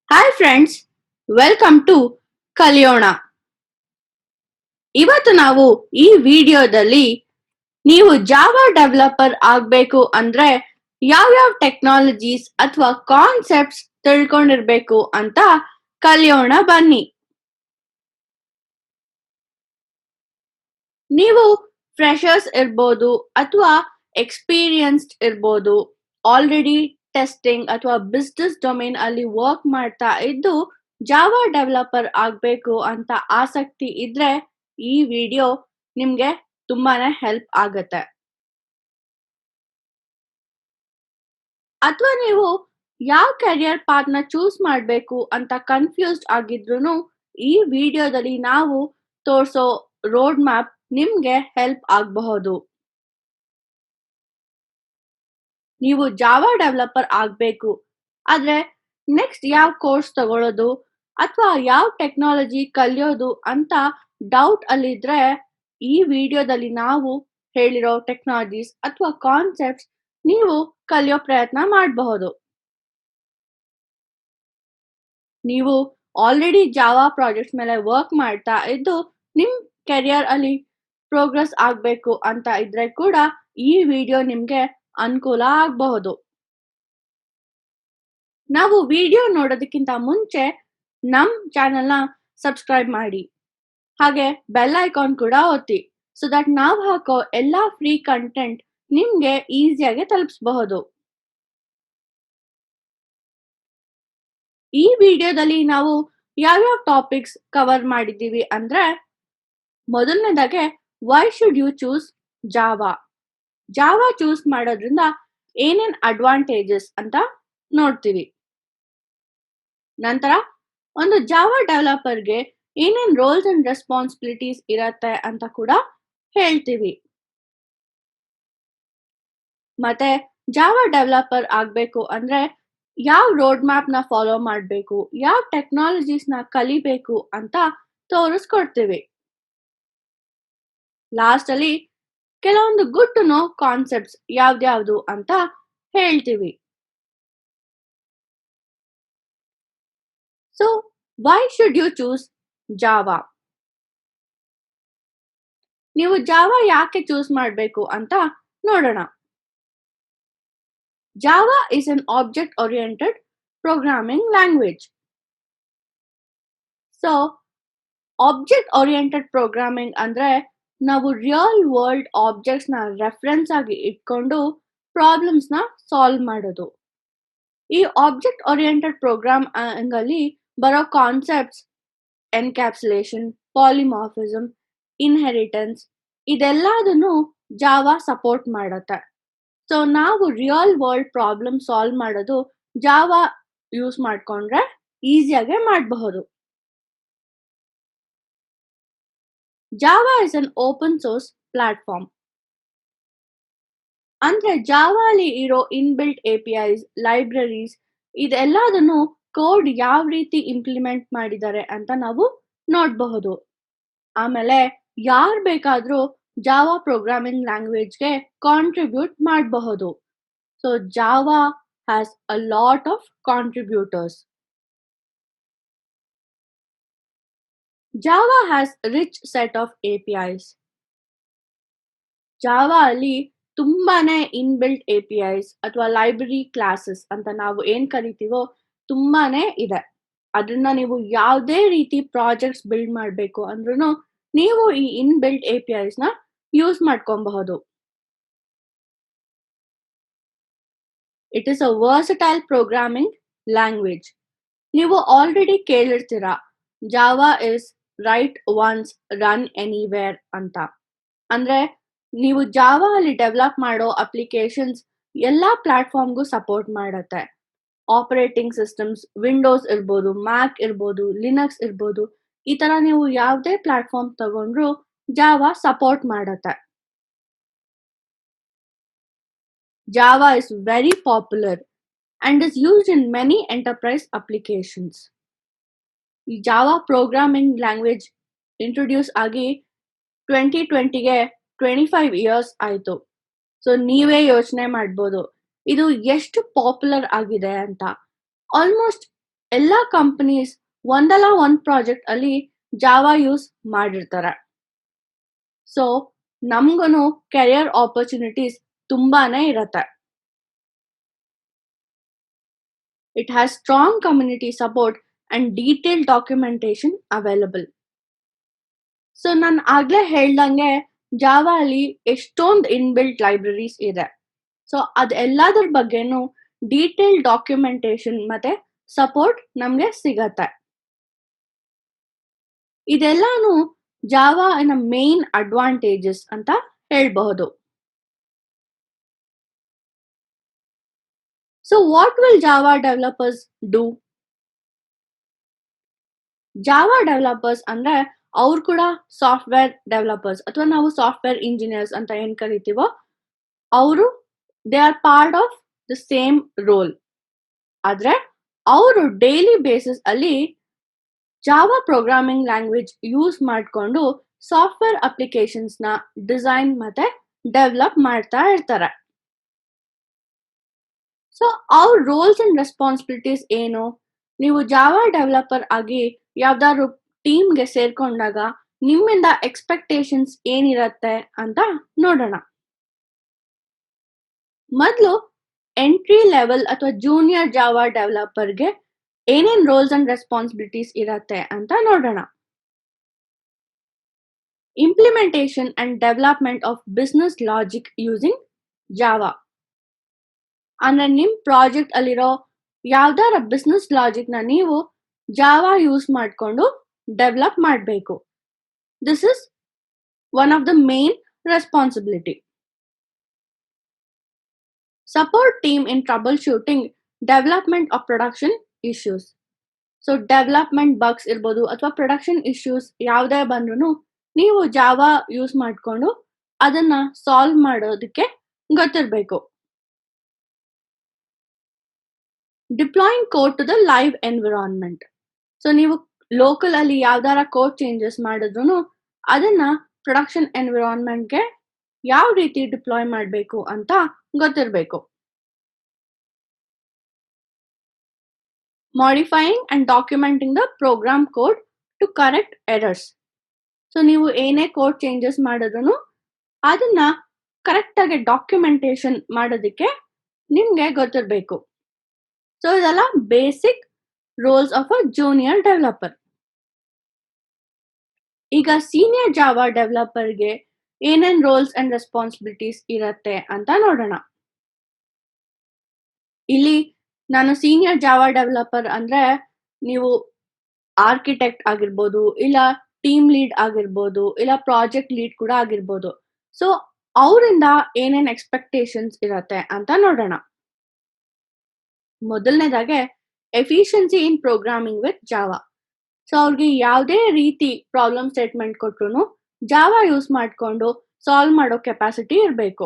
Hi friends, welcome to ಕಲಿಯೋಣ. ಇವತ್ತು ನಾವು ಈ ವಿಡಿಯೋದಲ್ಲಿ ನೀವು ಜಾವಾ ಡೆವಲಪರ್ ಆಗಬೇಕು ಅಂದ್ರೆ ಯಾವ್ಯಾವ ಟೆಕ್ನಾಲಜೀಸ್ ಅಥವಾ ಕಾನ್ಸೆಪ್ಟ್ಸ್ ತಿಳ್ಕೊಂಡಿರ್ಬೇಕು ಅಂತ ಕಲಿಯೋಣ ಬನ್ನಿ. ನೀವು ಫ್ರೆಶರ್ಸ್ ಇರ್ಬೋದು ಅಥವಾ ಎಕ್ಸ್ಪೀರಿಯನ್ಸ್ಡ್ ಇರ್ಬೋದು, ಆಲ್ರೆಡಿ ಟೆಸ್ಟಿಂಗ್ ಅಥವಾ ಬಿಸ್ನೆಸ್ ಡೊಮೇನ್ ಅಲ್ಲಿ ವರ್ಕ್ ಮಾಡ್ತಾ ಇದ್ದು ಜಾವಾ ಡೆವಲಪರ್ ಆಗಬೇಕು ಅಂತ ಆಸಕ್ತಿ ಇದ್ರೆ ಈ ವಿಡಿಯೋ ನಿಮ್ಗೆ ತುಂಬಾನೇ ಹೆಲ್ಪ್ ಆಗತ್ತೆ. ಅಥವಾ ನೀವು ಯಾವ ಕೆರಿಯರ್ ಪಾತ್ ನ ಚೂಸ್ ಮಾಡಬೇಕು ಅಂತ ಕನ್ಫ್ಯೂಸ್ಡ್ ಆಗಿದ್ರು ಈ ವಿಡಿಯೋದಲ್ಲಿ ನಾವು ತೋರಿಸೋ ರೋಡ್ ಮ್ಯಾಪ್ ನಿಮ್ಗೆ ಹೆಲ್ಪ್ ಆಗಬಹುದು. ನೀವು ಜಾವಾ ಡೆವಲಪರ್ ಆಗಬೇಕು ಆದ್ರೆ ನೆಕ್ಸ್ಟ್ ಯಾವ ಕೋರ್ಸ್ ತಗೊಳ್ಳೋದು ಅಥವಾ ಯಾವ ಟೆಕ್ನಾಲಜಿ ಕಲಿಯೋದು ಅಂತ ಡೌಟ್ ಅಲ್ಲಿದ್ರೆ ಈ ವಿಡಿಯೋದಲ್ಲಿ ನಾವು ಹೇಳಿರೋ ಟೆಕ್ನಾಲಜೀಸ್ ಅಥವಾ ಕಾನ್ಸೆಪ್ಟ್ಸ್ ನೀವು ಕಲಿಯೋ ಪ್ರಯತ್ನ ಮಾಡಬಹುದು. ನೀವು ಆಲ್ರೆಡಿ ಜಾವಾ ಪ್ರಾಜೆಕ್ಟ್ಸ್ ಮೇಲೆ ವರ್ಕ್ ಮಾಡ್ತಾ ಇದ್ದು ನಿಮ್ ಕೆರಿಯರ್ ಅಲ್ಲಿ ಪ್ರೋಗ್ರೆಸ್ ಆಗಬೇಕು ಅಂತ ಇದ್ರೆ ಕೂಡ ಈ ವಿಡಿಯೋ ನಿಮ್ಗೆ ಅನುಕೂಲ ಆಗಬಹುದು. ನಾವು ವಿಡಿಯೋ ನೋಡೋದಕ್ಕಿಂತ ಮುಂಚೆ ನಮ್ ಚಾನೆಲ್ನ ಸಬ್ಸ್ಕ್ರೈಬ್ ಮಾಡಿ, ಹಾಗೆ ಬೆಲ್ ಐಕಾನ್ ಕೂಡ ಒತ್ತಿ ಸೊ ದಟ್ ನಾವು ಹಾಕೋ ಎಲ್ಲಾ ಫ್ರೀ ಕಂಟೆಂಟ್ ನಿಮ್ಗೆ ಈಸಿಯಾಗಿ ತಲುಪಿಸಬಹುದು. ಈ ವಿಡಿಯೋದಲ್ಲಿ ನಾವು ಯಾವ್ಯಾವ ಟಾಪಿಕ್ಸ್ ಕವರ್ ಮಾಡಿದ್ದೀವಿ ಅಂದ್ರೆ, ಮೊದಲನೇದಾಗೆ why should you choose Java, Java choose ಮಾಡೋದ್ರಿಂದ ಏನೇನ್ ಅಡ್ವಾಂಟೇಜಸ್ ಅಂತ ನೋಡ್ತೀವಿ. ನಂತರ ಒಂದು ಜಾವಾ ಡೆವಲಪರ್ಗೆ ಏನೇನ್ ರೋಲ್ಸ್ ಅಂಡ್ ರೆಸ್ಪಾನ್ಸಿಬಿಲಿಟೀಸ್ ಇರತ್ತೆ ಅಂತ ಕೂಡ ಹೇಳ್ತೀವಿ. ಮತ್ತೆ ಜಾವಾ ಡೆವಲಪರ್ ಆಗಬೇಕು ಅಂದ್ರೆ ಯಾವ ರೋಡ್ ಮ್ಯಾಪ್ ನ ಫಾಲೋ ಮಾಡಬೇಕು, ಯಾವ ಟೆಕ್ನಾಲಜೀಸ್ ನ ಕಲಿಬೇಕು ಅಂತ ತೋರಿಸ್ಕೊಡ್ತೀವಿ. ಲಾಸ್ಟ್ ಅಲ್ಲಿ ಕೆಲವೊಂದು ಗುಡ್ ಟು ನೋ ಕಾನ್ಸೆಪ್ಟ್ಸ್ ಯಾವ್ದ್ಯಾವ್ದು ಅಂತ ಹೇಳ್ತೀವಿ. So why should you choose Java? ನೀವು ಜಾವಾ ಯಾಕೆ ಚೂಸ್ ಮಾಡಬೇಕು ಅಂತ ನೋಡೋಣ. Java is an object oriented programming language. So object oriented programming ಅಂದ್ರೆ ನಾವು ರಿಯಲ್ ವರ್ಲ್ಡ್ ಆಬ್ಜೆಕ್ಟ್ಸ್ ನ ರೆಫರೆನ್ಸ್ ಆಗಿ ಇಟ್ಕೊಂಡು ಪ್ರಾಬ್ಲಮ್ಸ್ ನ ಸಾಲ್ವ್ ಮಾಡೋದು. ಈ ಆಬ್ಜೆಕ್ಟ್ ಓರಿಯೆಂಟೆಡ್ ಪ್ರೋಗ್ರಾಮ್ ಅಲ್ಲಿ ಬರೋ ಕಾನ್ಸೆಪ್ಟ್ಸ್ ಎನ್ಕ್ಯಾಪ್ಸುಲೇಷನ್, ಪಾಲಿಮಾರ್ಫಿಸಮ್, ಇನ್ಹೆರಿಟೆನ್ಸ್ ಇದೆಲ್ಲದನ್ನು ಜಾವಾ ಸಪೋರ್ಟ್ ಮಾಡುತ್ತೆ. ಸೊ ನಾವು ರಿಯಲ್ ವರ್ಲ್ಡ್ ಪ್ರಾಬ್ಲಮ್ ಸಾಲ್ವ್ ಮಾಡೋದು ಜಾವಾ ಯೂಸ್ ಮಾಡ್ಕೊಂಡ್ರೆ ಈಸಿಯಾಗೆ ಮಾಡಬಹುದು. Java is an open source platform. ಅಂದ್ರೆ ಜಾವಾ ಅಲ್ಲಿ ಇರೋ ಇನ್ಬಿಲ್ಟ್ APIs, ಲೈಬ್ರರೀಸ್ ಇದೆಲ್ಲದನ್ನು ಕೋಡ್ ಯಾವ ರೀತಿ ಇಂಪ್ಲಿಮೆಂಟ್ ಮಾಡಿದ್ದಾರೆ ಅಂತ ನಾವು ನೋಡಬಹುದು. ಆಮೇಲೆ ಯಾರು ಬೇಕಾದ್ರೂ ಜಾವಾ ಪ್ರೋಗ್ರಾಮಿಂಗ್ ಲ್ಯಾಂಗ್ವೇಜ್ಗೆ ಕಾಂಟ್ರಿಬ್ಯೂಟ್ ಮಾಡಬಹುದು. So Java has a lot of contributors. Java has rich set of APIs. Java ಅಲ್ಲಿ ತುಂಬಾನೇ ಇನ್ಬಿಲ್ಟ್ APIs ಅಥವಾ ಲೈಬ್ರರಿ ಕ್ಲಾಸಸ್ ಅಂತ ನಾವು ಏನ್ ಕರಿತೀವೋ ತುಂಬಾನೇ ಇದೆ. ಅದನ್ನ ನೀವು ಯಾವುದೇ ರೀತಿ ಪ್ರಾಜೆಕ್ಟ್ಸ್ ಬಿಲ್ಡ್ ಮಾಡಬೇಕು ಅಂದ್ರೂ ನೀವು ಈ ಇನ್ಬಿಲ್ಟ್ APIs ನ ಯೂಸ್ ಮಾಡ್ಕೊಬಹುದು. It is a versatile programming language. ನೀವು ಆಲ್ರೆಡಿ ಕೇಳಿರ್ತೀರಾ Java is write once run anywhere ಅಂತ. ಅಂದ್ರೆ ನೀವು ಜಾವಾ ಅಲ್ಲಿ ಡೆವಲಪ್ ಮಾಡೋ ಅಪ್ಲಿಕೇಶನ್ಸ್ ಎಲ್ಲಾ ಪ್ಲಾಟ್ಫಾರ್ಮ್ಗೂ ಸಪೋರ್ಟ್ ಮಾಡುತ್ತೆ. ಆಪರೇಟಿಂಗ್ ಸಿಸ್ಟಮ್ಸ್ ವಿಂಡೋಸ್ ಇರ್ಬೋದು, ಮ್ಯಾಕ್ ಇರ್ಬೋದು, ಲಿನಕ್ಸ್ ಇರ್ಬೋದು, ಈ ತರ ನೀವು ಯಾವುದೇ ಪ್ಲಾಟ್ಫಾರ್ಮ್ ತಗೊಂಡ್ರು ಜಾವಾ ಸಪೋರ್ಟ್ ಮಾಡುತ್ತೆ. Java is very popular and is used in many enterprise applications. ಈ ಜಾವಾ ಪ್ರೋಗ್ರಾಮಿಂಗ್ ಲ್ಯಾಂಗ್ವೇಜ್ ಇಂಟ್ರೊಡ್ಯೂಸ್ ಆಗಿ 2020ಗೆ 25 ಇಯರ್ಸ್ ಆಯಿತು. ಸೊ ನೀವೇ ಯೋಚನೆ ಮಾಡ್ಬೋದು ಇದು ಎಷ್ಟು ಪಾಪ್ಯುಲರ್ ಆಗಿದೆ ಅಂತ. ಆಲ್ಮೋಸ್ಟ್ ಎಲ್ಲ ಕಂಪನೀಸ್ ಒಂದಲ್ಲ ಒಂದು ಪ್ರಾಜೆಕ್ಟ್ ಅಲ್ಲಿ ಜಾವಾ ಯೂಸ್ ಮಾಡಿರ್ತಾರೆ. ಸೊ ನಮ್ಗೂನು ಕೆರಿಯರ್ ಆಪರ್ಚುನಿಟೀಸ್ ತುಂಬಾನೇ ಇರತ್ತೆ. It has strong community support and detail documentation available. So ನಾನು ಆಗ್ಲೇ ಹೇಳ್ದಂಗೆ ಜಾವಾ ಅಲ್ಲಿ ಎಷ್ಟೊಂದು ಇನ್ಬಿಲ್ಟ್ ಲೈಬ್ರರೀಸ್ ಇದೆ. ಸೊ ಅದೆಲ್ಲದ್ರ ಬಗ್ಗೆನೂ ಡೀಟೇಲ್ ಡಾಕ್ಯುಮೆಂಟೇಶನ್ ಮತ್ತೆ ಸಪೋರ್ಟ್ ನಮ್ಗೆ ಸಿಗತ್ತೆ. ಇದೆಲ್ಲಾನು ಜಾವಾನ ಮೇನ್ ಅಡ್ವಾಂಟೇಜಸ್ ಅಂತ ಹೇಳ್ಬಹುದು. So what will Java developers do? Java developers ಅಂದ್ರೆ ಅವ್ರು ಕೂಡ ಸಾಫ್ಟ್ವೇರ್ ಡೆವಲಪರ್ಸ್ ಅಥವಾ ನಾವು ಸಾಫ್ಟ್ವೇರ್ ಇಂಜಿನಿಯರ್ಸ್ ಅಂತ ಏನ್ ಕರಿತೀವೋ ಅವರು they are part of the same role. ಆದ್ರೆ ಅವರು ಡೈಲಿ ಬೇಸಿಸ್ ಅಲ್ಲಿ ಜಾವಾ ಪ್ರೋಗ್ರಾಮಿಂಗ್ ಲ್ಯಾಂಗ್ವೇಜ್ ಯೂಸ್ ಮಾಡಿಕೊಂಡು ಸಾಫ್ಟ್ವೇರ್ ಅಪ್ಲಿಕೇಶನ್ಸ್ ನ ಡಿಸೈನ್ ಮತ್ತೆ ಡೆವಲಪ್ ಮಾಡ್ತಾ ಇರ್ತಾರೆ. ಸೊ ಅವ್ರ ರೋಲ್ಸ್ ಅಂಡ್ ರೆಸ್ಪಾನ್ಸಿಬಿಲಿಟೀಸ್ ಏನು? ನೀವು ಜಾವಾ ಡೆವಲಪರ್ ಆಗಿ ಯಾವ್ದಾದ್ರು ಟೀಮ್ಗೆ ಸೇರ್ಕೊಂಡಾಗ ನಿಮ್ಮಿಂದ ಎಕ್ಸ್ಪೆಕ್ಟೇಷನ್ಸ್ ಏನಿರತ್ತೆ ಅಂತ ನೋಡೋಣ. ಮೊದಲು ಎಂಟ್ರಿ ಲೆವೆಲ್ ಅಥವಾ ಜೂನಿಯರ್ ಜಾವಾ ಡೆವಲಪರ್ಗೆ ಏನೇನ್ ರೋಲ್ಸ್ ಅಂಡ್ ರೆಸ್ಪಾನ್ಸಿಬಿಲಿಟೀಸ್ ಇರತ್ತೆ ಅಂತ ನೋಡೋಣ. Implementation and development of business logic using Java. ಅಂದ್ರೆ ನಿಮ್ ಪ್ರಾಜೆಕ್ಟ್ ಅಲ್ಲಿರೋ ಯಾವ್ದಾರ ಬಿಸ್ನೆಸ್ ಲಾಜಿಕ್ ನ ನೀವು ಜಾವಾ ಯೂಸ್ ಮಾಡಿಕೊಂಡು ಡೆವಲಪ್ ಮಾಡಬೇಕು. This is one of the main responsibility. Support team in troubleshooting development of production issues. So development bugs ಇರ್ಬೋದು ಅಥವಾ ಪ್ರೊಡಕ್ಷನ್ ಇಶ್ಯೂಸ್ ಯಾವುದೇ ಬಂದ್ರೂ ನೀವು ಜಾವಾ ಯೂಸ್ ಮಾಡಿಕೊಂಡು ಅದನ್ನ ಸಾಲ್ವ್ ಮಾಡೋದಕ್ಕೆ ಗೊತ್ತಿರಬೇಕು. Deploying code to the live environment. So ನೀವು ಲೋಕಲ್ ಅಲ್ಲಿ ಯಾವ್ದಾರ ಕೋಡ್ ಚೇಂಜಸ್ ಮಾಡಿದ್ರು ಅದನ್ನ ಪ್ರೊಡಕ್ಷನ್ ಎನ್ವಿರಾನ್ಮೆಂಟ್ಗೆ ಯಾವ ರೀತಿ ಡಿಪ್ಲಾಯ್ ಮಾಡಬೇಕು ಅಂತ ಗೊತ್ತಿರಬೇಕು. Modifying and documenting the program code to correct errors. So ನೀವು ಏನೇ ಕೋಡ್ ಚೇಂಜಸ್ ಮಾಡಿದ್ರು ಅದನ್ನ ಕರೆಕ್ಟ್ ಆಗಿ ಡಾಕ್ಯುಮೆಂಟೇಶನ್ ಮಾಡೋದಕ್ಕೆ ನಿಮ್ಗೆ ಗೊತ್ತಿರಬೇಕು. ಸೊ ಇದೆಲ್ಲ basic roles of a junior developer. ಈಗ ಸೀನಿಯರ್ ಜಾವಾ ಡೆವಲಪರ್ಗೆ ಏನೇನ್ ರೋಲ್ಸ್ ಅಂಡ್ ರೆಸ್ಪಾನ್ಸಿಬಿಲಿಟೀಸ್ ಇರತ್ತೆ ಅಂತ ನೋಡೋಣ. ಇಲ್ಲಿ ನಾನು ಸೀನಿಯರ್ ಜಾವಾ ಡೆವಲಪರ್ ಅಂದ್ರೆ ನೀವು ಆರ್ಕಿಟೆಕ್ಟ್ ಆಗಿರ್ಬೋದು, ಇಲ್ಲ ಟೀಮ್ ಲೀಡ್ ಆಗಿರ್ಬೋದು, ಇಲ್ಲ ಪ್ರಾಜೆಕ್ಟ್ ಲೀಡ್ ಕೂಡ ಆಗಿರ್ಬೋದು. ಸೊ ಅವರಿಂದ ಏನೇನ್ ಎಕ್ಸ್ಪೆಕ್ಟೇಷನ್ಸ್ ಇರತ್ತೆ ಅಂತ ನೋಡೋಣ. ಮೊದಲನೇದಾಗೆ efficiency in programming with Java. So ಅವ್ರಿಗೆ ಯಾವುದೇ ರೀತಿ ಪ್ರಾಬ್ಲಮ್ ಸ್ಟೇಟ್ಮೆಂಟ್ ಕೊಟ್ರು ಜಾವಾ ಯೂಸ್ ಮಾಡಿಕೊಂಡು ಸಾಲ್ವ್ ಮಾಡೋ ಕೆಪಾಸಿಟಿ ಇರಬೇಕು.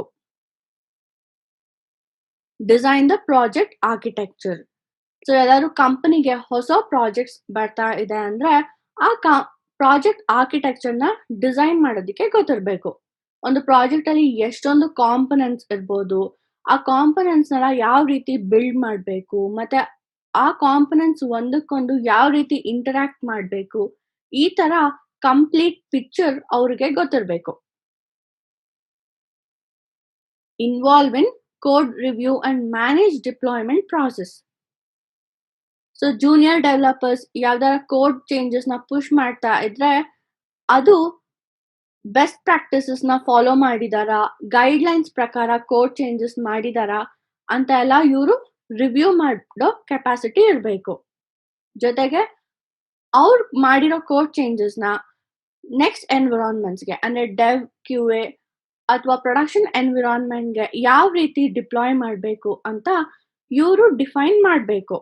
Design the project architecture. So ಎಲ್ಲಾದ್ರೂ ಕಂಪನಿಗೆ ಹೊಸ ಪ್ರಾಜೆಕ್ಟ್ಸ್ ಬರ್ತಾ ಇದೆ ಅಂದ್ರೆ ಆ ಪ್ರಾಜೆಕ್ಟ್ ಆರ್ಕಿಟೆಕ್ಚರ್ ನ ಡಿಸೈನ್ ಮಾಡೋದಕ್ಕೆ ಗೊತ್ತಿರಬೇಕು. ಒಂದು ಪ್ರಾಜೆಕ್ಟ್ ಅಲ್ಲಿ ಎಷ್ಟೊಂದು ಕಾಂಪೊನೆಂಟ್ಸ್ ಇರ್ಬೋದು, ಆ ಕಾಂಪೊನೆಂಟ್ಸ್ ನ ಯಾವ ರೀತಿ ಬಿಲ್ಡ್ ಮಾಡಬೇಕು, ಮತ್ತೆ ಆ ಕಾಂಪೊನೆಂಟ್ಸ್ ಒಂದಕ್ಕೊಂದು ಯಾವ ರೀತಿ ಇಂಟರಾಕ್ಟ್ ಮಾಡಬೇಕು, ಈ ತರ ಕಂಪ್ಲೀಟ್ ಪಿಕ್ಚರ್ ಅವ್ರಿಗೆ ಗೊತ್ತಿರಬೇಕು. Involve in code review and manage deployment process. So junior developers ಯಾವ್ದಾರ ಕೋಡ್ ಚೇಂಜಸ್ ನ ಪುಷ್ ಮಾಡ್ತಾ ಇದ್ರೆ ಅದು ಬೆಸ್ಟ್ ಪ್ರಾಕ್ಟೀಸಸ್ ನ ಫಾಲೋ ಮಾಡಿದಾರಾ, ಗೈಡ್ ಲೈನ್ಸ್ ಪ್ರಕಾರ ಕೋಡ್ ಚೇಂಜಸ್ ಮಾಡಿದಾರಾ ಅಂತ ಎಲ್ಲ ಇವರು ರಿವ್ಯೂ ಮಾಡೋ ಕೆಪಾಸಿಟಿ ಇರಬೇಕು. ಜೊತೆಗೆ ಅವ್ರು ಮಾಡಿರೋ ಕೋಡ್ ಚೇಂಜಸ್ ನ ನೆಕ್ಸ್ಟ್ ಎನ್ವಿರಾನ್ಮೆಂಟ್ಸ್ಗೆ ಅಂದ್ರೆ ಡೆವ್, ಕ್ಯೂ ಎ ಅಥವಾ ಪ್ರೊಡಕ್ಷನ್ ಎನ್ವಿರಾನ್ಮೆಂಟ್ಗೆ ಯಾವ ರೀತಿ ಡಿಪ್ಲಾಯ್ ಮಾಡಬೇಕು ಅಂತ ಇವರು ಡಿಫೈನ್ ಮಾಡಬೇಕು.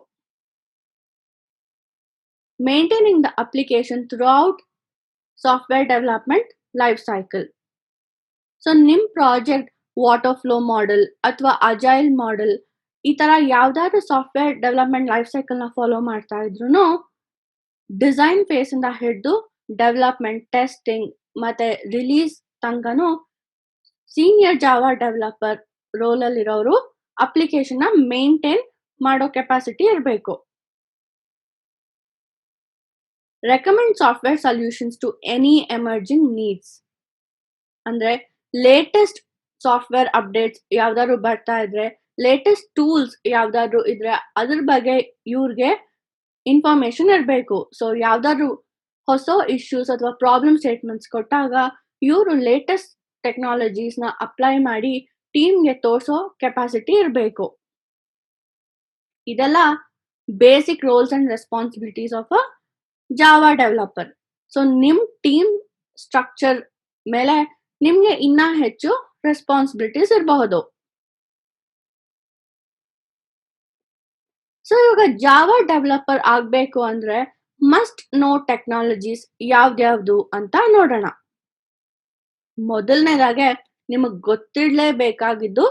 Maintaining the application throughout software development life cycle. So ನಿಮ್ ಪ್ರಾಜೆಕ್ಟ್ ವಾಟರ್ ಫ್ಲೋ ಮಾಡೆಲ್ ಅಥವಾ ಅಜೈಲ್ ಮಾಡೆಲ್ ಈ ತರ ಯಾವ್ದಾದ್ರು ಸಾಫ್ಟ್ವೇರ್ ಡೆವಲಪ್ಮೆಂಟ್ ಲೈಫ್ ಸೈಕಲ್ ನ ಫಾಲೋ ಮಾಡ್ತಾ ಇದ್ರು ಡಿಸೈನ್ ಫೇಸ್ ಇಂದ ಹಿಡಿದು ಡೆವಲಪ್ಮೆಂಟ್, ಟೆಸ್ಟಿಂಗ್ ಮತ್ತೆ ರಿಲೀಸ್ ತನಕನೂ ಸೀನಿಯರ್ ಜಾವಾ ಡೆವಲಪರ್ ರೋಲ್ ಅಲ್ಲಿರೋರು ಅಪ್ಲಿಕೇಶನ್ ನ ಮೇಂಟೈನ್ ಮಾಡೋ ಕೆಪಾಸಿಟಿ ಇರಬೇಕು. recommend software solutions to any emerging needs. ಅಂದ್ರೆ ಲೇಟೆಸ್ಟ್ ಸಾಫ್ಟ್ವೇರ್ ಅಪ್ಡೇಟ್ಸ್ ಯಾವ್ದಾದ್ರು ಬರ್ತಾ ಇದ್ರೆ, ಲೇಟೆಸ್ಟ್ ಟೂಲ್ಸ್ ಯಾವ್ದಾದ್ರು ಇದ್ರೆ ಅದ್ರ ಬಗ್ಗೆ ಇವ್ರಿಗೆ ಇನ್ಫಾರ್ಮೇಶನ್ ಇರಬೇಕು. ಸೊ ಯಾವ್ದಾದ್ರು ಹೊಸ ಇಶ್ಯೂಸ್ ಅಥವಾ ಪ್ರಾಬ್ಲಮ್ ಸ್ಟೇಟ್ಮೆಂಟ್ಸ್ ಕೊಟ್ಟಾಗ ಇವರು ಲೇಟೆಸ್ಟ್ ಟೆಕ್ನಾಲಜೀಸ್ ನ ಅಪ್ಲೈ ಮಾಡಿ ಟೀಮ್ಗೆ ತೋರಿಸೋ ಕೆಪಾಸಿಟಿ ಇರಬೇಕು. ಇದೆಲ್ಲ basic roles and responsibilities of a Java developer. So ನಿಮ್ ಟೀಮ್ ಸ್ಟ್ರಕ್ಚರ್ ಮೇಲೆ ನಿಮ್ಗೆ ಇನ್ನ ಹೆಚ್ಚು ರೆಸ್ಪಾನ್ಸಿಬಿಲಿಟೀಸ್ ಇರಬಹುದು. ಸೊ ಇವಾಗ ಜಾವಾ ಡೆವಲಪರ್ ಆಗ್ಬೇಕು ಅಂದ್ರೆ ಮಸ್ಟ್ ನೋ ಟೆಕ್ನಾಲಜೀಸ್ ಯಾವ್ದ್ಯಾವ್ದು ಅಂತ ನೋಡೋಣ. ಮೊದಲನೇದಾಗೆ ನಿಮಗ್ ಗೊತ್ತಿಡ್ಲೇಬೇಕಾಗಿದ್ದು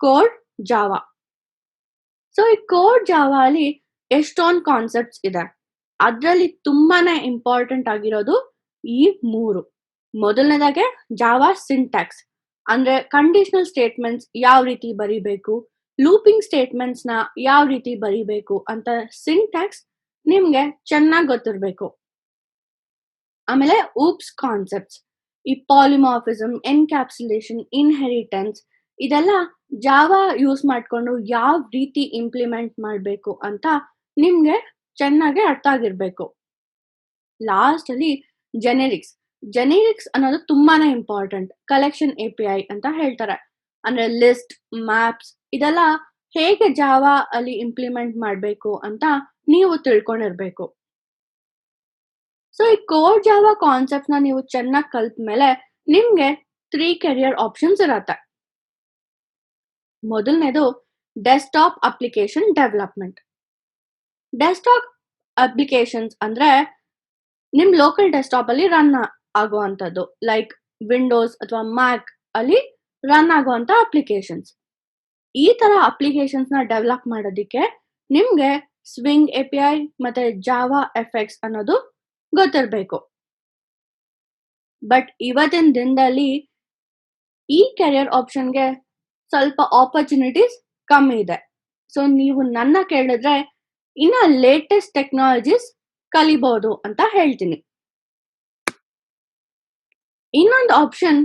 ಕೋಡ್ ಜಾವಾ. ಸೊ ಈ ಕೋಡ್ ಜಾವಾ ಅಲ್ಲಿ ಎಷ್ಟೊಂದು ಕಾನ್ಸೆಪ್ಟ್ಸ್ ಇದೆ. ಅದ್ರಲ್ಲಿ ತುಂಬಾನೇ ಇಂಪಾರ್ಟೆಂಟ್ ಆಗಿರೋದು ಈ 3. ಮೊದಲನೇದಾಗೆ ಜಾವಾ ಸಿಂಟ್ಯಾಕ್ಸ್, ಅಂದ್ರೆ ಕಂಡೀಷನಲ್ ಸ್ಟೇಟ್ಮೆಂಟ್ಸ್ ಯಾವ ರೀತಿ ಬರಿಬೇಕು, ಲೂಪಿಂಗ್ ಸ್ಟೇಟ್ಮೆಂಟ್ಸ್ ನ ಯಾವ ರೀತಿ ಬರಿಬೇಕು ಅಂತ ಸಿಂಟ್ಯಾಕ್ಸ್ ನಿಮ್ಗೆ ಚೆನ್ನಾಗಿ ಗೊತ್ತಿರ್ಬೇಕು. ಆಮೇಲೆ ಊಪ್ಸ್ ಕಾನ್ಸೆಪ್ಟ್ಸ್, ಈ ಪಾಲಿಮಾರ್ಫಿಸಮ್, ಎನ್ಕ್ಯಾಪ್ಸುಲೇಷನ್, ಇನ್ಹೆರಿಟೆನ್ಸ್, ಇದೆಲ್ಲ ಜಾವಾ ಯೂಸ್ ಮಾಡ್ಕೊಂಡು ಯಾವ ರೀತಿ ಇಂಪ್ಲಿಮೆಂಟ್ ಮಾಡಬೇಕು ಅಂತ ನಿಮ್ಗೆ ಚೆನ್ನಾಗಿ ಅರ್ಥ ಆಗಿರ್ಬೇಕು. ಲಾಸ್ಟ್ ಅಲ್ಲಿ ಜೆನೆರಿಕ್ಸ್ ಅನ್ನೋದು ತುಂಬಾನೇ ಇಂಪಾರ್ಟೆಂಟ್. ಕಲೆಕ್ಷನ್ API ಅಂತ ಹೇಳ್ತಾರೆ. ಅಂದ್ರೆ ಲಿಸ್ಟ್, ಮ್ಯಾಪ್ಸ್ ಇದೆಲ್ಲ ಹೇಗೆ ಜಾವಾ ಅಲ್ಲಿ ಇಂಪ್ಲಿಮೆಂಟ್ ಮಾಡಬೇಕು ಅಂತ ನೀವು ತಿಳ್ಕೊಂಡಿರ್ಬೇಕು. ಸೊ ಈ ಕೋರ್ ಜಾವಾ ಕಾನ್ಸೆಪ್ಟ್ ನ ನೀವು ಚೆನ್ನಾಗಿ ಕಲ್ತ ಮೇಲೆ ನಿಮ್ಗೆ 3 ಕೆರಿಯರ್ ಆಪ್ಷನ್ಸ್ ಇರತ್ತೆ. ಮೊದಲನೇದು desktop application development. Desktop applications ಅಂದ್ರೆ ನಿಮ್ ಲೋಕಲ್ ಡೆಸ್ಕ್ಟಾಪ್ ಅಲ್ಲಿ ರನ್ ಆಗುವಂತದ್ದು, ಲೈಕ್ ವಿಂಡೋಸ್ ಅಥವಾ ಮ್ಯಾಕ್ ಅಲ್ಲಿ ರನ್ ಆಗುವಂತ ಅಪ್ಲಿಕೇಶನ್ಸ್. ಈ ತರ ಅಪ್ಲಿಕೇಶನ್ಸ್ ನ ಡೆವಲಪ್ ಮಾಡೋದಿಕ್ಕೆ ನಿಮ್ಗೆ ಸ್ವಿಂಗ್ API ಮತ್ತೆ ಜಾವಾ ಎಫೆಕ್ಟ್ಸ್ ಅನ್ನೋದು ಗೊತ್ತಿರಬೇಕು. ಬಟ್ ಇವತ್ತಿನ ದಿನದಲ್ಲಿ ಈ ಕೆರಿಯರ್ ಆಪ್ಷನ್ಗೆ ಸ್ವಲ್ಪ ಆಪರ್ಚುನಿಟೀಸ್ ಕಮ್ಮಿ ಇದೆ. ಸೊ ನೀವು ನನ್ನ ಕೇಳಿದ್ರೆ ಇನ್ನ ಲೇಟೆಸ್ಟ್ ಟೆಕ್ನಾಲಜೀಸ್ ಕಲಿಬಹುದು ಅಂತ ಹೇಳ್ತೀನಿ. ಇನ್ನೊಂದು option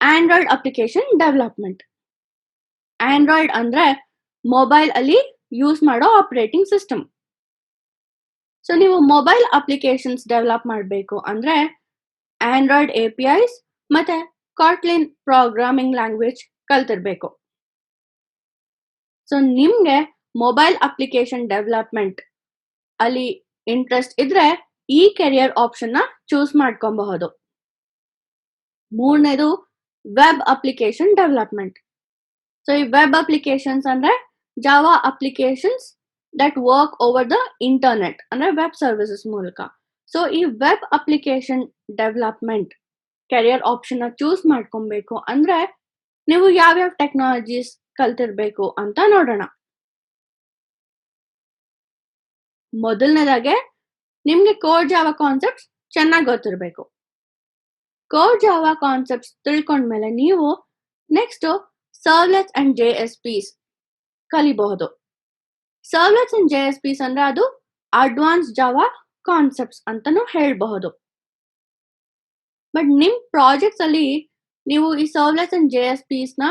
Android application development. Android ಅಂದ್ರೆ ಮೊಬೈಲ್ ಅಲ್ಲಿ ಯೂಸ್ ಮಾಡೋ ಆಪರೇಟಿಂಗ್ ಸಿಸ್ಟಮ್. ಸೊ ನೀವು ಮೊಬೈಲ್ ಅಪ್ಲಿಕೇಶನ್ಸ್ ಡೆವಲಪ್ ಮಾಡಬೇಕು ಅಂದ್ರೆ ಆಂಡ್ರಾಯ್ಡ್ APIs ಮತ್ತೆ ಕಾಟ್ಲಿನ್ ಪ್ರೋಗ್ರಾಮಿಂಗ್ ಲ್ಯಾಂಗ್ವೇಜ್ ಕಲ್ತಿರ್ಬೇಕು. ಸೊ ನಿಮ್ಗೆ ಮೊಬೈಲ್ ಅಪ್ಲಿಕೇಶನ್ ಡೆವಲಪ್ಮೆಂಟ್ ಅಲ್ಲಿ ಇಂಟ್ರೆಸ್ಟ್ ಇದ್ರೆ ಈ ಕೆರಿಯರ್ ಆಪ್ಷನ್ ನ ಚೂಸ್ ಮಾಡ್ಕೊಬಹುದು. ಮೂರನೇದು ವೆಬ್ ಅಪ್ಲಿಕೇಶನ್ ಡೆವಲಪ್ಮೆಂಟ್. ಸೊ ಈ ವೆಬ್ ಅಪ್ಲಿಕೇಶನ್ಸ್ ಅಂದ್ರೆ Java applications that work over the internet, ಅಂದ್ರೆ ವೆಬ್ ಸರ್ವಿಸಸ್ ಮೂಲಕ. ಸೊ ಈ web application development career option ನ ಚೂಸ್ ಮಾಡ್ಕೊಬೇಕು ಅಂದ್ರೆ ನೀವು ಯಾವ್ಯಾವ ಟೆಕ್ನಾಲಜೀಸ್ ಕಲ್ತಿರ್ಬೇಕು ಅಂತ ನೋಡೋಣ. ಮೊದಲನೇದಾಗೆ ನಿಮ್ಗೆ ಕೋರ್ ಜಾವಾ ಕಾನ್ಸೆಪ್ಟ್ಸ್ ಚೆನ್ನಾಗಿ ಗೊತ್ತಿರಬೇಕು. ಕೋರ್ ಜಾವಾ ಕಾನ್ಸೆಪ್ಟ್ಸ್ ತಿಳ್ಕೊಂಡ್ಮೇಲೆ ನೀವು ನೆಕ್ಸ್ಟ್ ಸರ್ವ್ಲೆಟ್ಸ್ ಅಂಡ್ JSPs ಕಲಿಬಹುದು. ಸರ್ವ್ಲೆಟ್ಸ್ ಅಂಡ್ JSPs ಅಂದ್ರೆ ಅದು ಅಡ್ವಾನ್ಸ್ ಜಾವಾ ಕಾನ್ಸೆಪ್ಟ್ಸ್ ಅಂತಾನು ಹೇಳ್ಬಹುದು. ಬಟ್ ನಿಮ್ ಪ್ರಾಜೆಕ್ಟ್ಸ್ ಅಲ್ಲಿ ನೀವು ಈ ಸರ್ವ್ಲೆಟ್ಸ್ ಅಂಡ್ JSPs ನ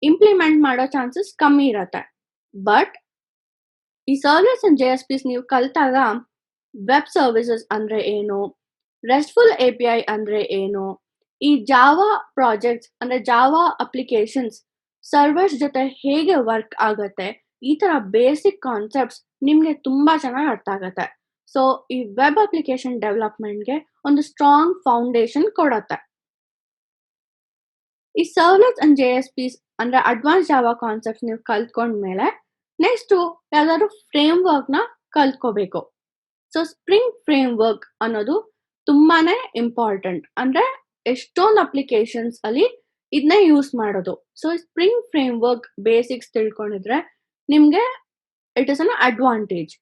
ಇಂಪ್ಲಿಮೆಂಟ್ ಮಾಡೋ ಚಾನ್ಸಸ್ ಕಮ್ಮಿ ಇರತ್ತೆ. ಬಟ್ ಈ ಸರ್ವ್ಲೆಟ್ಸ್ ಅಂಡ್ JSPs ನೀವು ಕಲ್ತಾಗ ವೆಬ್ ಸರ್ವಿಸಸ್ ಅಂದ್ರೆ ಏನು, ರೆಸ್ಟ್ಫುಲ್ API ಅಂದ್ರೆ ಏನು, ಈ ಜಾವಾ ಪ್ರಾಜೆಕ್ಟ್ಸ್ ಅಂದ್ರೆ ಜಾವಾ ಅಪ್ಲಿಕೇಶನ್ಸ್ ಸರ್ವರ್ಸ್ ಜೊತೆ ಹೇಗೆ ವರ್ಕ್ ಆಗತ್ತೆ, ಈ ತರ ಬೇಸಿಕ್ ಕಾನ್ಸೆಪ್ಟ್ಸ್ ನಿಮ್ಗೆ ತುಂಬಾ ಚೆನ್ನಾಗಿ ಅರ್ಥ ಆಗತ್ತೆ. ಸೊ ಈ ವೆಬ್ ಅಪ್ಲಿಕೇಶನ್ ಡೆವಲಪ್ಮೆಂಟ್ಗೆ ಒಂದು ಸ್ಟ್ರಾಂಗ್ ಫೌಂಡೇಶನ್ ಕೊಡತ್ತೆ. ಈ ಸರ್ವ್ಲೆಟ್ಸ್ ಅಂಡ್ JSPs ಅಂದ್ರೆ ಅಡ್ವಾನ್ಸ್ ಜಾವಾ ಕಾನ್ಸೆಪ್ಟ್ಸ್ ನೀವು ಕಲ್ತ್ಕೊಂಡ್ಮೇಲೆ ನೆಕ್ಸ್ಟ್ ಯಾವ್ದಾದ್ರು ಫ್ರೇಮ್ ವರ್ಕ್ ನ ಕಲ್ತ್ಕೋಬೇಕು. ಸೊ ಸ್ಪ್ರಿಂಗ್ ಫ್ರೇಮ್ ವರ್ಕ್ ಅನ್ನೋದು ತುಂಬಾನೇ ಇಂಪಾರ್ಟೆಂಟ್. ಅಂದ್ರೆ ಎಷ್ಟೊಂದು ಅಪ್ಲಿಕೇಶನ್ಸ್ ಅಲ್ಲಿ ಇದನ್ನೇ ಯೂಸ್ ಮಾಡೋದು. So Spring framework basics ತಿಳ್ಕೊಂಡಿದ್ರೆ ನಿಮ್ಗೆ it is an advantage.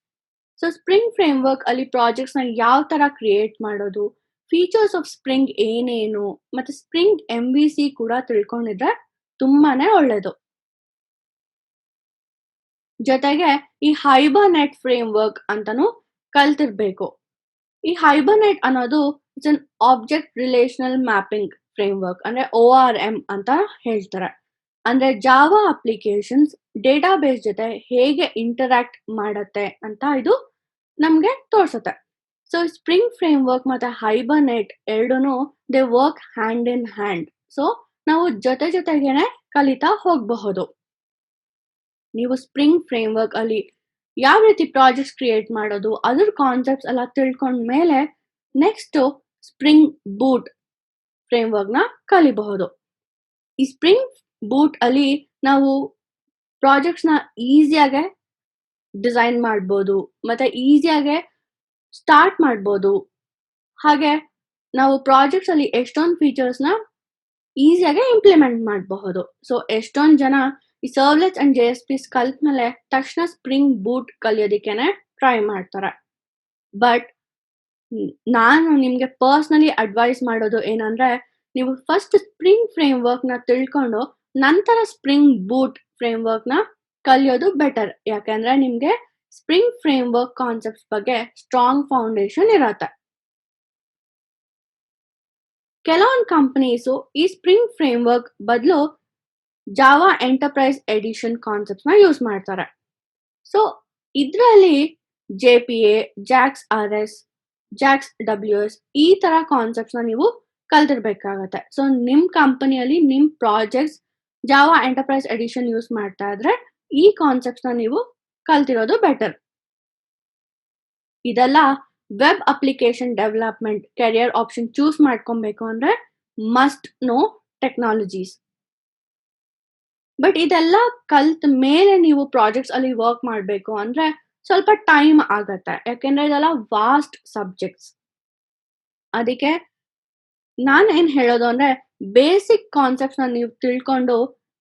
So Spring framework ಅಲ್ಲಿ ಪ್ರಾಜೆಕ್ಟ್ಸ್ ನ ಯಾವ ತರ ಕ್ರಿಯೇಟ್ ಮಾಡೋದು, ಫೀಚರ್ಸ್ ಆಫ್ ಸ್ಪ್ರಿಂಗ್ ಏನೇನು, ಮತ್ತೆ ಸ್ಪ್ರಿಂಗ್ MVC ಕೂಡ ತಿಳ್ಕೊಂಡಿದ್ರೆ ತುಂಬಾನೇ ಒಳ್ಳೇದು. ಜೊತೆಗೆ ಈ ಹೈಬರ್ನೆಟ್ ಫ್ರೇಮ್ ವರ್ಕ್ ಅಂತಾನು ಕಲ್ತಿರ್ಬೇಕು. ಈ ಹೈಬರ್ನೇಟ್ ಅನ್ನೋದು it's an object relational mapping framework, ಅಂದ್ರೆ ORM ಅಂತ ಹೇಳ್ತಾರೆ. ಅಂದ್ರೆ ಜಾವಾ ಅಪ್ಲಿಕೇಶನ್ಸ್ ಡೇಟಾಬೇಸ್ ಜೊತೆ ಹೇಗೆ ಇಂಟರಾಕ್ಟ್ ಮಾಡತ್ತೆ ಅಂತ ಇದು ನಮ್ಗೆ ತೋರ್ಸುತ್ತೆ. ಸೊ ಸ್ಪ್ರಿಂಗ್ ಫ್ರೇಮ್ವರ್ಕ್ ಮತ್ತೆ ಹೈಬರ್ನೇಟ್ ಎರಡೂನು they work hand in hand. So ನಾವು ಜೊತೆ ಜೊತೆಗೇನೆ ಕಲಿತಾ ಹೋಗಬಹುದು. ನೀವು ಸ್ಪ್ರಿಂಗ್ ಫ್ರೇಮ್ವರ್ಕ್ ಅಲ್ಲಿ ಯಾವ ರೀತಿ ಪ್ರಾಜೆಕ್ಟ್ಸ್ ಕ್ರಿಯೇಟ್ ಮಾಡೋದು, ಅದ್ರ ಕಾನ್ಸೆಪ್ಟ್ಸ್ ಎಲ್ಲ ತಿಳ್ಕೊಂಡ ಮೇಲೆ ನೆಕ್ಸ್ಟ್ ಸ್ಪ್ರಿಂಗ್ ಬೂಟ್ ಫ್ರೇಮ್ವರ್ಕ್ ನ ಕಲಿಬಹುದು. ಈ ಸ್ಪ್ರಿಂಗ್ ಬೂಟ್ ಅಲ್ಲಿ ನಾವು ಪ್ರಾಜೆಕ್ಟ್ಸ್ ನ ಈಸಿಯಾಗೆ ಡಿಸೈನ್ ಮಾಡ್ಬೋದು, ಮತ್ತೆ ಈಸಿಯಾಗೆ ಸ್ಟಾರ್ಟ್ ಮಾಡ್ಬೋದು. ಹಾಗೆ ನಾವು ಪ್ರಾಜೆಕ್ಟ್ಸ್ ಅಲ್ಲಿ ಎಷ್ಟೊಂದು ಫೀಚರ್ಸ್ ನ ಈಸಿಯಾಗಿ ಇಂಪ್ಲಿಮೆಂಟ್ ಮಾಡಬಹುದು. ಸೊ ಎಷ್ಟೊಂದು ಜನ ಈ ಸರ್ವ್ಲೆಟ್ಸ್ ಅಂಡ್ JSPs ಕಲ್ತ್ಮೇಲೆ ತಕ್ಷಣ ಸ್ಪ್ರಿಂಗ್ ಬೂಟ್ ಕಲಿಯೋದಕ್ಕೇನೆ ಟ್ರೈ ಮಾಡ್ತಾರೆ. ಬಟ್ ನಾನು ನಿಮ್ಗೆ ಪರ್ಸನಲಿ ಅಡ್ವೈಸ್ ಮಾಡೋದು ಏನಂದ್ರೆ, ನೀವು ಫಸ್ಟ್ ಸ್ಪ್ರಿಂಗ್ ಫ್ರೇಮ್ವರ್ಕ್ ನ ತಿಳ್ಕೊಂಡು ನಂತರ ಸ್ಪ್ರಿಂಗ್ ಬೂಟ್ ಫ್ರೇಮ್ವರ್ಕ್ ನ ಕಲಿಯೋದು ಬೆಟರ್. ಯಾಕಂದ್ರೆ ನಿಮ್ಗೆ ಸ್ಪ್ರಿಂಗ್ ಫ್ರೇಮ್ವರ್ಕ್ ಕಾನ್ಸೆಪ್ಟ್ಸ್ ಬಗ್ಗೆ ಸ್ಟ್ರಾಂಗ್ ಫೌಂಡೇಶನ್ ಇರತ್ತೆ. ಕೆಲವೊಂದು ಕಂಪನೀಸು ಈ ಸ್ಪ್ರಿಂಗ್ ಫ್ರೇಮ್ವರ್ಕ್ ಬದಲು ಜಾವಾ ಎಂಟರ್ಪ್ರೈಸ್ ಎಡಿಷನ್ ಕಾನ್ಸೆಪ್ಟ್ಸ್ ನ ಯೂಸ್ ಮಾಡ್ತಾರೆ. ಸೊ ಇದರಲ್ಲಿ JPA, JAX-RS, JAX-WS ಈ ತರ ಕಾನ್ಸೆಪ್ಟ್ಸ್ ನ ನೀವು ಕಲ್ತಿರ್ಬೇಕಾಗತ್ತೆ. ಸೊ ನಿಮ್ ಕಂಪನಿಯಲ್ಲಿ ನಿಮ್ projects Java enterprise edition use ಮಾಡ್ತಾ ಇದ್ರೆ ಈ ಕಾನ್ಸೆಪ್ಟ್ಸ್ ನ ನೀವು ಕಲ್ತಿರೋದು ಬೆಟರ್. ಇದೆಲ್ಲ web application development career option choose ಮಾಡ್ಕೊಬೇಕು ಅಂದ್ರೆ ಮಸ್ಟ್ ನೋ ಟೆಕ್ನಾಲಜೀಸ್. ಬಟ್ ಇದೆಲ್ಲ ಕಲ್ತ ಮೇಲೆ ನೀವು ಪ್ರಾಜೆಕ್ಟ್ಸ್ ಅಲ್ಲಿ ವರ್ಕ್ ಮಾಡಬೇಕು ಅಂದ್ರೆ ಸ್ವಲ್ಪ ಟೈಮ್ ಆಗತ್ತೆ, ಯಾಕೆಂದ್ರೆ ಇದೆಲ್ಲ ವಾಸ್ಟ್ ಸಬ್ಜೆಕ್ಟ್ಸ್. ಅದಕ್ಕೆ ನಾನು ಏನ್ ಹೇಳೋದು ಅಂದ್ರೆ ಬೇಸಿಕ್ ಕಾನ್ಸೆಪ್ಟ್ಸ್ ನ ನೀವು ತಿಳ್ಕೊಂಡು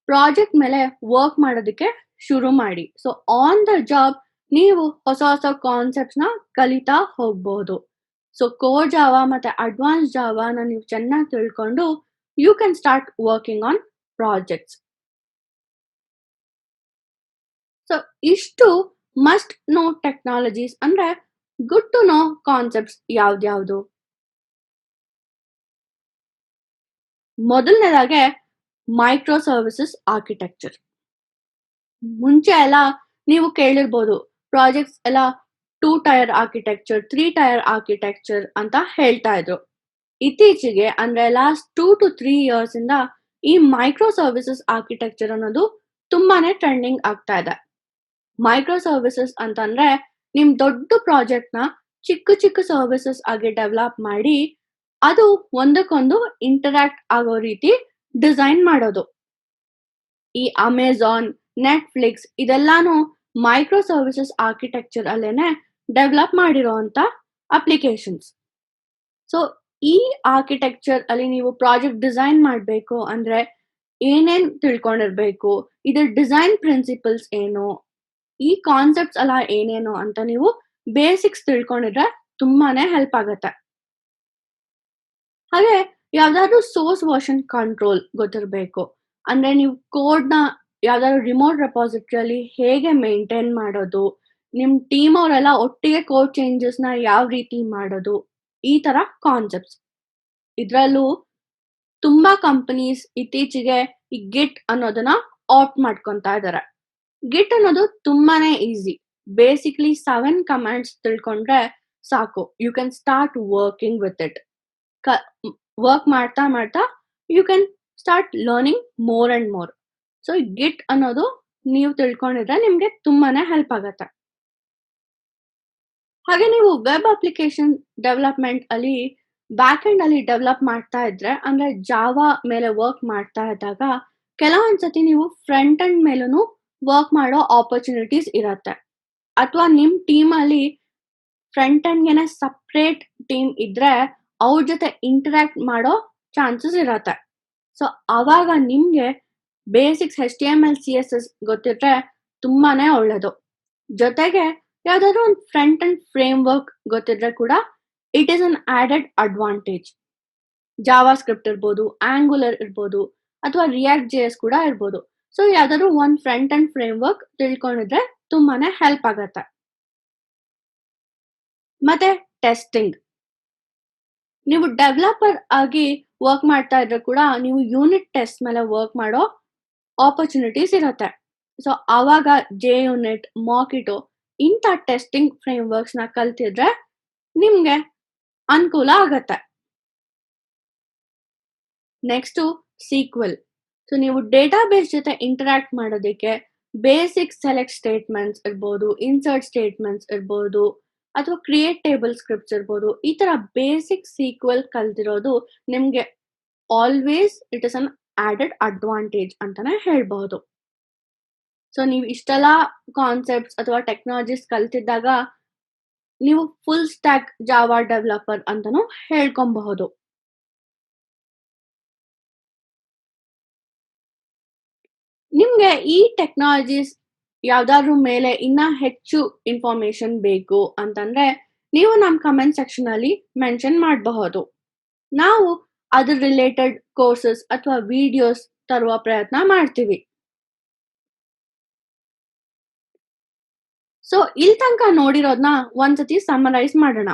ಪ್ರಾಜೆಕ್ಟ್ ಮೇಲೆ ವರ್ಕ್ ಮಾಡೋದಕ್ಕೆ ಶುರು ಮಾಡಿ. ಸೊ ಆನ್ ದ ಜಾಬ್ ನೀವು ಹೊಸ ಹೊಸ ಕಾನ್ಸೆಪ್ಟ್ಸ್ ನ ಕಲಿತಾ ಹೋಗ್ಬಹುದು. ಸೊ ಕೋರ್ ಜಾವಾ ಮತ್ತೆ ಅಡ್ವಾನ್ಸ್ ಜಾವಾನ ನೀವು ಚೆನ್ನಾಗಿ ತಿಳ್ಕೊಂಡು you can start working on projects. So ಇಷ್ಟು ಮಸ್ಟ್ ನೋ ಟೆಕ್ನಾಲಜೀಸ್ ಅಂದ್ರೆ ಗುಡ್ ಟು ನೋ ಕಾನ್ಸೆಪ್ಟ್ಸ್ ಯಾವ್ದ್ಯಾವ್ದು. ಮೊದಲನೇದಾಗೆ ಮೈಕ್ರೋ ಸರ್ವಿಸಸ್ ಆರ್ಕಿಟೆಕ್ಚರ್. ಮುಂಚೆ ಎಲ್ಲ ನೀವು ಕೇಳಿರ್ಬೋದು ಪ್ರಾಜೆಕ್ಟ್ಸ್ ಎಲ್ಲ 2 ಟೈರ್ ಆರ್ಕಿಟೆಕ್ಚರ್, 3 ಟೈರ್ ಆರ್ಕಿಟೆಕ್ಚರ್ ಅಂತ ಹೇಳ್ತಾ ಇದ್ರು. ಇತ್ತೀಚೆಗೆ ಅಂದ್ರೆ ಲಾಸ್ಟ್ 2 to 3 years ಇಂದ ಈ ಮೈಕ್ರೋ ಸರ್ವಿಸಸ್ ಆರ್ಕಿಟೆಕ್ಚರ್ ಅನ್ನೋದು ತುಂಬಾನೇ ಟ್ರೆಂಡಿಂಗ್ ಆಗ್ತಾ ಇದೆ. ಮೈಕ್ರೋ ಸರ್ವಿಸಸ್ ಅಂತಂದ್ರೆ ನಿಮ್ ದೊಡ್ಡ ಪ್ರಾಜೆಕ್ಟ್ ನ ಚಿಕ್ಕ ಚಿಕ್ಕ ಸರ್ವಿಸಸ್ ಆಗಿ ಡೆವಲಪ್ ಮಾಡಿ ಅದು ಒಂದಕ್ಕೊಂದು ಇಂಟರಾಕ್ಟ್ ಆಗೋ ರೀತಿ ಡಿಸೈನ್ ಮಾಡೋದು. ಈ ಅಮೆಜಾನ್, ನೆಟ್ಫ್ಲಿಕ್ಸ್ ಇದೆಲ್ಲಾನು ಮೈಕ್ರೋ ಸರ್ವಿಸಸ್ ಆರ್ಕಿಟೆಕ್ಚರ್ ಅಲ್ಲೇನೆ ಡೆವಲಪ್ ಮಾಡಿರೋಂತ ಅಪ್ಲಿಕೇಶನ್ಸ್. ಸೊ ಈ ಆರ್ಕಿಟೆಕ್ಚರ್ ಅಲ್ಲಿ ನೀವು ಪ್ರಾಜೆಕ್ಟ್ ಡಿಸೈನ್ ಮಾಡಬೇಕು ಅಂದ್ರೆ ಏನೇನ್ ತಿಳ್ಕೊಂಡಿರ್ಬೇಕು, ಇದ್ರ ಡಿಸೈನ್ ಪ್ರಿನ್ಸಿಪಲ್ಸ್ ಏನು, ಈ ಕಾನ್ಸೆಪ್ಟ್ಸ್ ಎಲ್ಲ ಏನೇನು ಅಂತ ನೀವು ಬೇಸಿಕ್ಸ್ ತಿಳ್ಕೊಂಡಿದ್ರೆ ತುಂಬಾನೇ ಹೆಲ್ಪ್ ಆಗತ್ತೆ. ಹಾಗೆ ಯಾವ್ದಾದ್ರು ಸೋರ್ಸ್ ವರ್ಷನ್ ಕಂಟ್ರೋಲ್ ಗೊತ್ತಿರಬೇಕು. ಅಂದ್ರೆ ನೀವು ಕೋಡ್ ನ ಯಾವ್ದಾದ್ರು ರಿಮೋಟ್ ರೆಪಾಸಿಟರಿಯಲ್ಲಿ ಹೇಗೆ ಮೇಂಟೈನ್ ಮಾಡೋದು, ನಿಮ್ ಟೀಮ್ ಅವರೆಲ್ಲ ಒಟ್ಟಿಗೆ ಕೋಡ್ ಚೇಂಜಸ್ ನ ಯಾವ ರೀತಿ ಮಾಡೋದು, ಈ ತರ ಕಾನ್ಸೆಪ್ಟ್ಸ್. ಇದ್ರಲ್ಲೂ ತುಂಬಾ ಕಂಪನೀಸ್ ಇತ್ತೀಚೆಗೆ ಈ ಗಿಟ್ ಅನ್ನೋದನ್ನ ಆಪ್ಟ್ ಮಾಡ್ಕೊಂತಾ ಇದಾರೆ. ಗಿಟ್ ಅನ್ನೋದು ತುಂಬಾನೇ ಈಸಿ. ಬೇಸಿಕ್ಲಿ 7 ಕಮಾಂಡ್ಸ್ ತಿಳ್ಕೊಂಡ್ರೆ ಸಾಕು, you can start working with it. Work ಮಾಡ್ತಾ ಮಾಡ್ತಾ you can start learning more and more. So Git ಅನ್ನೋದು ನೀವು ತಿಳ್ಕೊಂಡಿದ್ರೆ ನಿಮ್ಗೆ ತುಂಬಾನೇ ಹೆಲ್ಪ್ ಆಗತ್ತೆ. ಹಾಗೆ ನೀವು ವೆಬ್ ಅಪ್ಲಿಕೇಶನ್ ಡೆವಲಪ್ಮೆಂಟ್ ಅಲ್ಲಿ ಬ್ಯಾಕ್ ಎಂಡ್ ಅಲ್ಲಿ ಡೆವಲಪ್ ಮಾಡ್ತಾ ಇದ್ರೆ ಅಂದ್ರೆ ಜಾವಾ ಮೇಲೆ ವರ್ಕ್ ಮಾಡ್ತಾ ಇದ್ದಾಗ ಕೆಲವೊಂದ್ಸತಿ ನೀವು ಫ್ರಂಟ್ ಎಂಡ್ ಮೇಲೂ ವರ್ಕ್ ಮಾಡೋ ಆಪರ್ಚುನಿಟೀಸ್ ಇರತ್ತೆ. ಅಥವಾ ನಿಮ್ ಟೀಮ್ ಅಲ್ಲಿ ಫ್ರಂಟ್ ಎಂಡ್ಗೆನೆ ಸಪ್ರೇಟ್ ಟೀಮ್ ಇದ್ರೆ ಅವ್ರ ಜೊತೆ ಇಂಟರಾಕ್ಟ್ ಮಾಡೋ ಚಾನ್ಸಸ್ ಇರತ್ತೆ. ಸೊ ಅವಾಗ ನಿಮ್ಗೆ ಬೇಸಿಕ್ಸ್ HTML CSS ಗೊತ್ತಿದ್ರೆ ತುಂಬಾನೇ ಒಳ್ಳೇದು. ಜೊತೆಗೆ ಯಾವ್ದಾದ್ರು ಒಂದು ಫ್ರಂಟ್ ಎಂಡ್ ಫ್ರೇಮ್ ವರ್ಕ್ ಗೊತ್ತಿದ್ರೆ ಕೂಡ it is an added advantage. Java script ಇರ್ಬೋದು, ಆಂಗುಲರ್ ಇರ್ಬೋದು, ಅಥವಾ ರಿಯಾಕ್ಟ್ JS ಕೂಡ ಇರ್ಬೋದು. ಸೊ ಯಾವ್ದಾದ್ರು ಒಂದು ಫ್ರಂಟ್ ಎಂಡ್ ಫ್ರೇಮ್ ವರ್ಕ್ ತಿಳ್ಕೊಂಡಿದ್ರೆ ತುಂಬಾನೇ ಹೆಲ್ಪ್ ಆಗತ್ತೆ. ಮತ್ತೆ ಟೆಸ್ಟಿಂಗ್ ನೀವು ಡೆವಲಪರ್ ಆಗಿ ವರ್ಕ್ ಮಾಡ್ತಾ ಇದ್ರೆ ಕೂಡ ನೀವು ಯೂನಿಟ್ ಟೆಸ್ಟ್ ಮೇಲೆ ವರ್ಕ್ ಮಾಡೋ ಆಪರ್ಚುನಿಟೀಸ್ ಇರುತ್ತೆ. ಸೊ ಆವಾಗ JUnit, Mockito ಇಂಥ ಟೆಸ್ಟಿಂಗ್ ಫ್ರೇಮ್‌ವರ್ಕ್ಸ್‌ನ ಕಲ್ತಿದ್ರೆ ನಿಮ್ಗೆ ಅನುಕೂಲ ಆಗತ್ತೆ. Next SQL. ಸೊ ನೀವು ಡೇಟಾಬೇಸ್ ಜೊತೆ ಇಂಟರಾಕ್ಟ್ ಮಾಡೋದಕ್ಕೆ ಬೇಸಿಕ್ ಸೆಲೆಕ್ಟ್ ಸ್ಟೇಟ್ಮೆಂಟ್ಸ್ ಇರ್ಬೋದು, ಇನ್ಸರ್ಟ್ ಸ್ಟೇಟ್ಮೆಂಟ್ಸ್ ಇರ್ಬೋದು, ಅಥವಾ ಕ್ರಿಯೇಟ್ ಟೇಬಲ್ ಸ್ಕ್ರಿಪ್ಟ್ಸ್ ಇರ್ಬೋದು. ಈ ತರ ಬೇಸಿಕ್ SQL ಕಲ್ತಿರೋದು ನಿಮ್ಗೆ always it is an added advantage ಅಂತಾನೆ ಹೇಳ್ಬಹುದು. ಸೊ ನೀವು ಇಷ್ಟೆಲ್ಲ ಕಾನ್ಸೆಪ್ಟ್ಸ್ ಅಥವಾ ಟೆಕ್ನಾಲಜೀಸ್ ಕಲ್ತಿದ್ದಾಗ ನೀವು ಫುಲ್ ಸ್ಟ್ಯಾಕ್ ಜಾವಾ ಡೆವಲಪರ್ ಅಂತಾನೂ ಹೇಳ್ಕೊಬಹುದು. ನಿಮ್ಗೆ ಈ ಟೆಕ್ನಾಲಜೀಸ್ ಯಾವ್ದಾದ್ರು ಮೇಲೆ ಇನ್ನ ಹೆಚ್ಚು ಇನ್ಫಾರ್ಮೇಶನ್ ಬೇಕು ಅಂತಂದ್ರೆ ನೀವು ನಮ್ಮ ಕಮೆಂಟ್ ಸೆಕ್ಷನ್ ಅಲ್ಲಿ ಮೆನ್ಷನ್ ಮಾಡಬಹುದು. ನಾವು ಅದ್ರ ರಿಲೇಟೆಡ್ ಕೋರ್ಸಸ್ ಅಥವಾ ವಿಡಿಯೋಸ್ ತರುವ ಪ್ರಯತ್ನ ಮಾಡ್ತೀವಿ. ಸೊ ಇಲ್ಲಿ ತನಕ ನೋಡಿರೋದನ್ನ ಒಂದ್ಸತಿ ಸಮರೈಸ್ ಮಾಡೋಣ.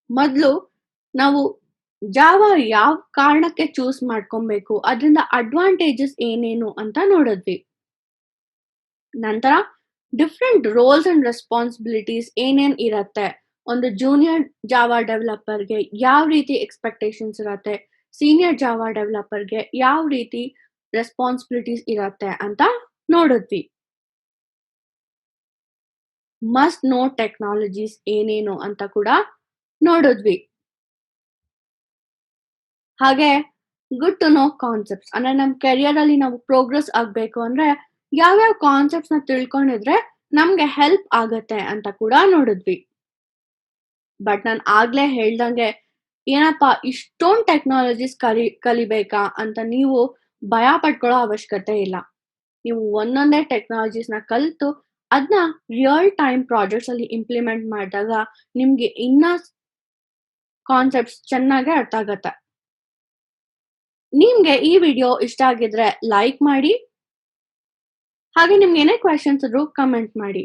ಮೊದಲು ನಾವು ಜಾವಾ ಯಾವ ಕಾರಣಕ್ಕೆ ಚೂಸ್ ಮಾಡ್ಕೊಬೇಕು, ಅದರಿಂದ ಅಡ್ವಾಂಟೇಜಸ್ ಏನೇನು ಅಂತ ನೋಡಿದ್ವಿ. ನಂತರ ಡಿಫ್ರೆಂಟ್ ರೋಲ್ಸ್ ಅಂಡ್ ರೆಸ್ಪಾನ್ಸಿಬಿಲಿಟೀಸ್ ಏನೇನ್ ಇರತ್ತೆ, ಒಂದು ಜೂನಿಯರ್ ಜಾವಾ ಡೆವಲಪರ್ಗೆ ಯಾವ ರೀತಿ ಎಕ್ಸ್ಪೆಕ್ಟೇಷನ್ಸ್ ಇರತ್ತೆ, ಸೀನಿಯರ್ ಜಾವಾ ಡೆವಲಪರ್ಗೆ ಯಾವ ರೀತಿ ರೆಸ್ಪಾನ್ಸಿಬಿಲಿಟೀಸ್ ಇರತ್ತೆ ಅಂತ ನೋಡಿದ್ವಿ. ಮಸ್ಟ್ ನೋ ಟೆಕ್ನಾಲಜೀಸ್ ಏನೇನು ಅಂತ ಕೂಡ ನೋಡಿದ್ವಿ. ಹಾಗೆ ಗುಡ್ ಟು ನೋ ಕಾನ್ಸೆಪ್ಟ್ಸ್, ಅಂದ್ರೆ ನಮ್ಮ ಕೆರಿಯರ್ ಅಲ್ಲಿ ನಾವು ಪ್ರೋಗ್ರೆಸ್ ಆಗ್ಬೇಕು ಅಂದ್ರೆ ಯಾವ್ಯಾವ ಕಾನ್ಸೆಪ್ಟ್ಸ್ ನ ತಿಳ್ಕೊಂಡಿದ್ರೆ ನಮ್ಗೆ ಹೆಲ್ಪ್ ಆಗತ್ತೆ ಅಂತ ಕೂಡ ನೋಡಿದ್ವಿ. ಬಟ್ ನಾನು ಆಗ್ಲೇ ಹೇಳ್ದಂಗೆ ಏನಪ್ಪಾ ಇಷ್ಟೊಂದು ಟೆಕ್ನಾಲಜೀಸ್ ಕಲಿಬೇಕಾ ಅಂತ ನೀವು ಭಯ ಪಡ್ಕೊಳ್ಳೋ ಅವಶ್ಯಕತೆ ಇಲ್ಲ. ನೀವು ಒಂದೊಂದೇ ಟೆಕ್ನಾಲಜೀಸ್ ನ ಕಲಿತು ಅದನ್ನ ರಿಯಲ್ ಟೈಮ್ ಪ್ರಾಜೆಕ್ಟ್ಸ್ ಅಲ್ಲಿ ಇಂಪ್ಲಿಮೆಂಟ್ ಮಾಡಿದಾಗ ನಿಮ್ಗೆ ಇನ್ನ ಕಾನ್ಸೆಪ್ಟ್ಸ್ ಚೆನ್ನಾಗಿ ಅರ್ಥ ಆಗತ್ತೆ. ನಿಮ್ಗೆ ಈ ವಿಡಿಯೋ ಇಷ್ಟ ಆಗಿದ್ರೆ ಲೈಕ್ ಮಾಡಿ, ಹಾಗೆ ನಿಮ್ಗೆ ಏನೇ ಕ್ವೆಶನ್ಸ್ ಇದ್ರು ಕಮೆಂಟ್ ಮಾಡಿ.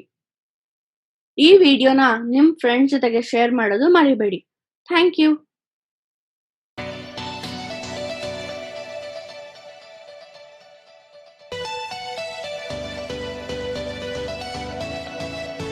ಈ ವಿಡಿಯೋನ ನಿಮ್ ಫ್ರೆಂಡ್ಸ್ ಜೊತೆಗೆ ಶೇರ್ ಮಾಡೋದು ಮರಿಬೇಡಿ. Thank you.